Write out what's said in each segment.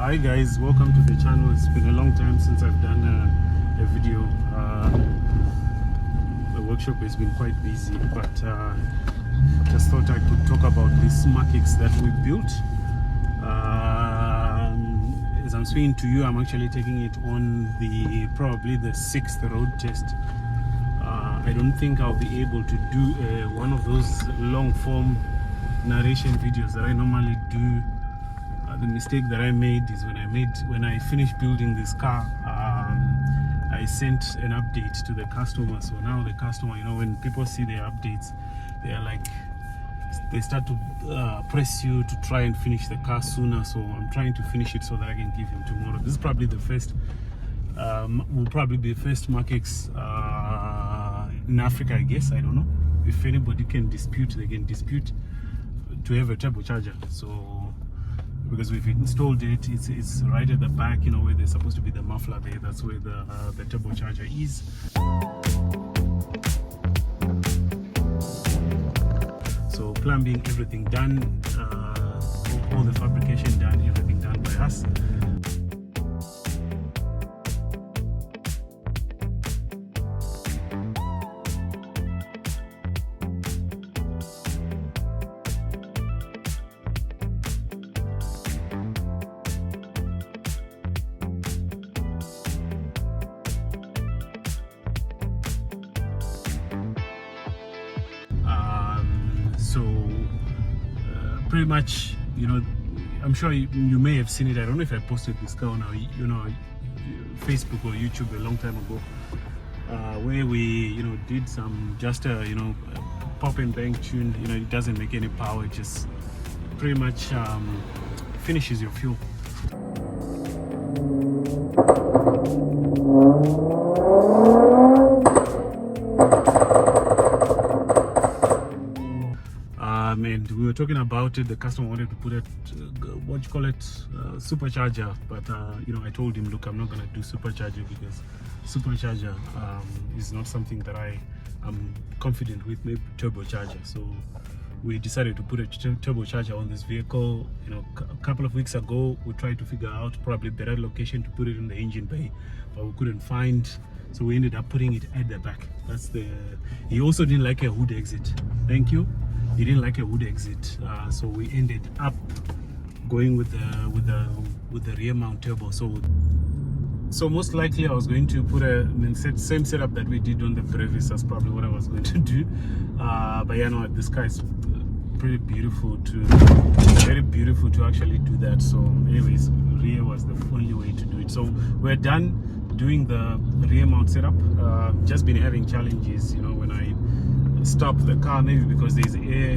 Hi guys, welcome to the channel. It's been a long time since I've done a video. The workshop has been quite busy, but just thought I could talk about these markets that we built. As I'm speaking to you, I'm actually taking it on probably the 6th road test. I don't think I'll be able to do one of those long form narration videos that I normally do. The mistake that I made is when I finished building this car, I sent an update to the customer. So now the customer, when people see their updates, they start to press you to try and finish the car sooner. So I'm trying to finish it so that I can give him tomorrow. This is probably the first, will probably be the first Markex in Africa, I guess. I don't know. If anybody can dispute, they can dispute to have a turbocharger. So because we've installed it, it's right at the back, where there's supposed to be the muffler there. That's where the turbocharger is. So plumbing, everything done, all the fabrication done, everything done by us. Pretty much, I'm sure you may have seen it. I don't know if I posted this car on Facebook or YouTube a long time ago, where we did some just a pop and bang tune. It doesn't make any power, it just pretty much finishes your fuel. And we were talking about it. The customer wanted to put it, supercharger, but I told him, look, I'm not gonna do supercharger because supercharger is not something that I'm confident with. Maybe turbocharger. So we decided to put a turbocharger on this vehicle. A couple of weeks ago we tried to figure out probably better location to put it in the engine bay, but we couldn't find, so we ended up putting it at the back. He also didn't like a hood exit. Thank you. He didn't like a wood exit, so we ended up going with the rear mount turbo. So most likely I was going to put same setup that we did on the previous. That's probably what I was going to do. But this car is very beautiful to actually do that. So anyways, rear was the only way to do it. So we're done doing the rear mount setup. Just been having challenges, when I stop the car, maybe because there's air,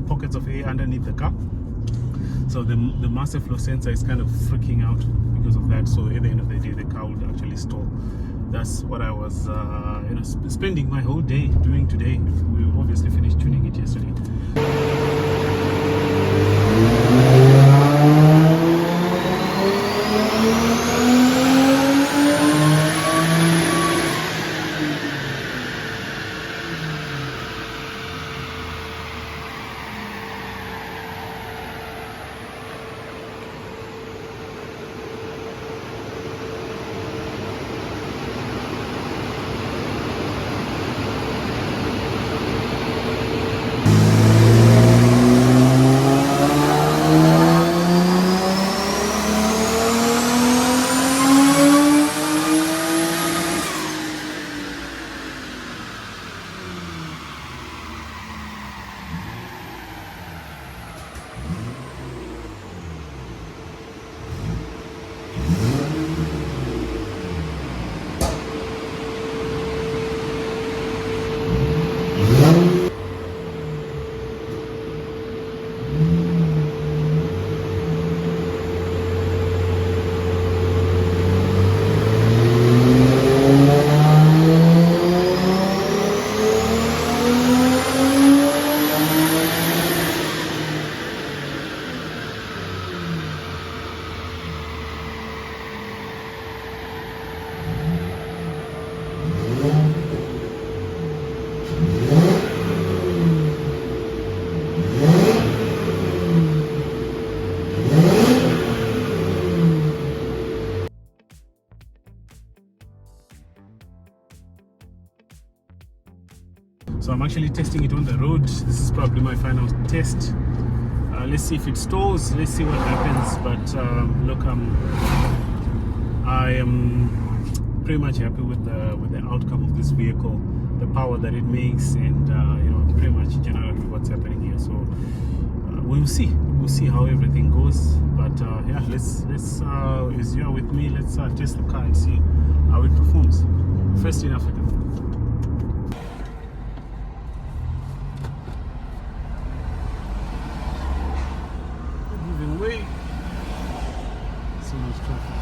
pockets of air underneath the car. So the master flow sensor is kind of freaking out because of that. So at the end of the day, the car would actually stall. That's what I was spending my whole day doing today. We obviously finished tuning it yesterday. I'm actually testing it on the road. This is probably my final test. Let's see if it stalls. Let's see what happens. But look, I am pretty much happy with the outcome of this vehicle, the power that it makes, and you know, pretty much generally what's happening here. So we'll see how everything goes. But yeah, let's as you are with me, let's test the car and see how it performs. First in Africa. Moving away. So much traffic.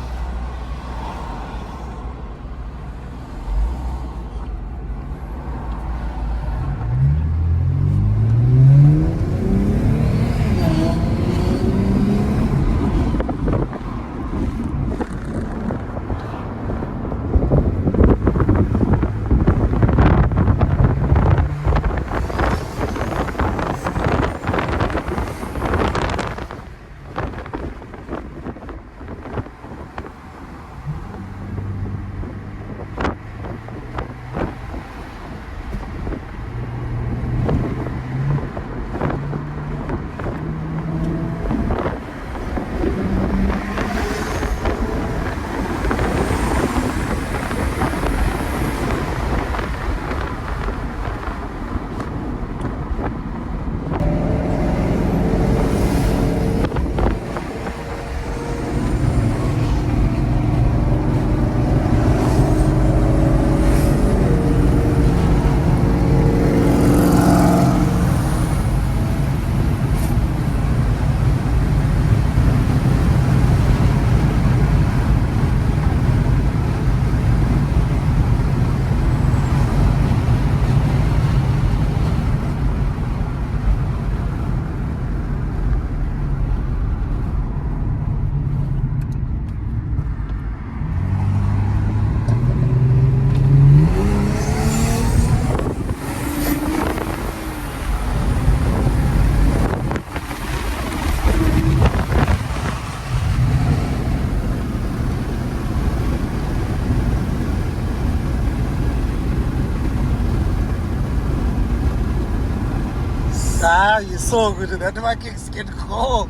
Ah, you're so good at that. My kicks can go.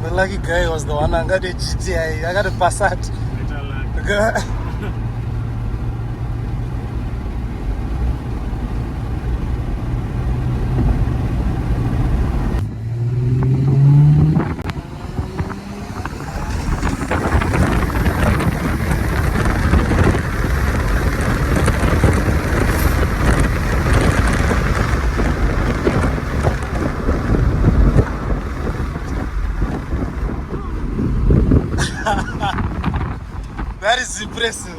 The lucky guy was the one I got a GTI. I got a Passat. That is impressive.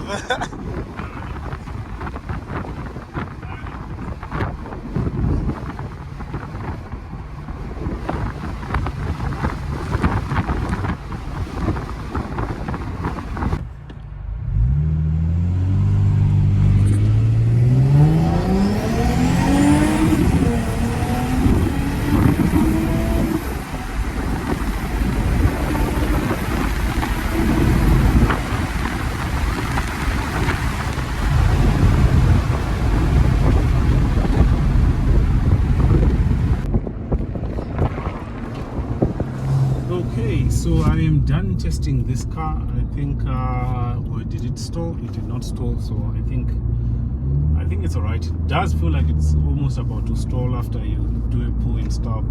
So I am done testing this car. I think, or did it stall? It did not stall. So I think it's alright. It does feel like it's almost about to stall after you do a pull and stop,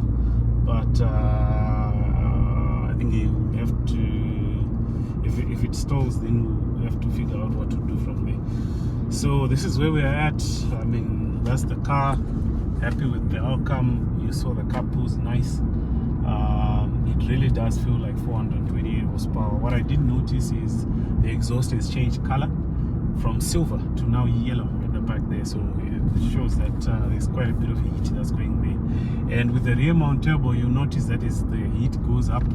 but I think you have to. If it stalls, then we have to figure out what to do from there. So this is where we're at. I mean, that's the car. Happy with the outcome. You saw the car pulls nice. It really does feel like 428 horsepower. What I did notice is the exhaust has changed color from silver to now yellow at the back there, so it shows that there's quite a bit of heat that's going there. And with the rear mount turbo, you'll notice that is the heat goes up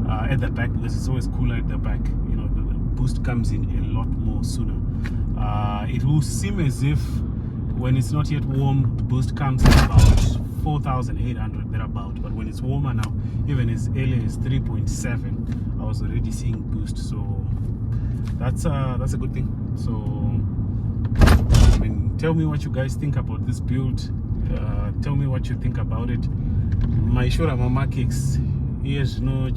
at the back because it's always cooler at the back. You know, the boost comes in a lot more sooner. It will seem as if when it's not yet warm, the boost comes at about 4,800 thereabout, but when it's warmer now, even as early as 3.7, I was already seeing boost. So that's a good thing. So I mean, tell me what you guys think about this build. Tell me what you think about it. Maishora mamakix iye zvino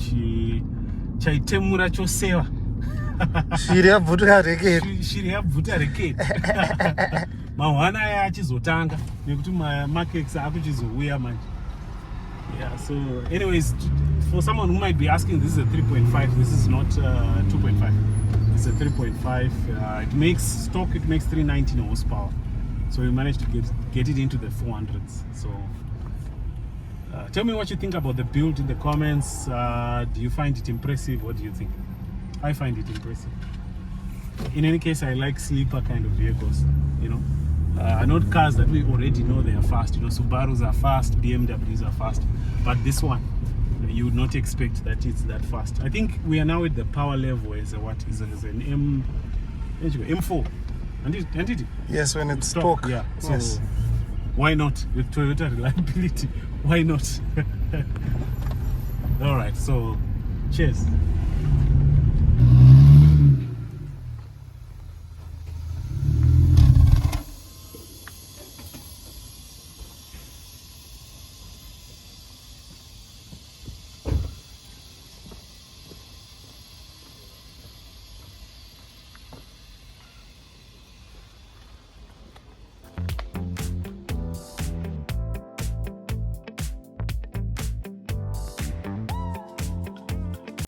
chaitemura choseva shiri yabvuta reketi. shiri yabvuta reketi. Mahwana aya achizotanga nekuti mamakix akuchizouya manje. Yeah, so anyways, for someone who might be asking, this is a 3.5, this is not 2.5, it's a 3.5. It makes stock, it makes 319 horsepower, so we managed to get it into the 400s. So tell me what you think about the build in the comments. Do you find it impressive? What do you think? I find it impressive. In any case, I like sleeper kind of vehicles, you know. Not cars that we already know they are fast. You know, Subarus are fast, BMWs are fast, but this one, you would not expect that it's that fast. I think we are now at the power level as an M4, and it. Yes, when it's stock. Yeah. So Yes. why not with Toyota reliability? Why not? All right. So, cheers.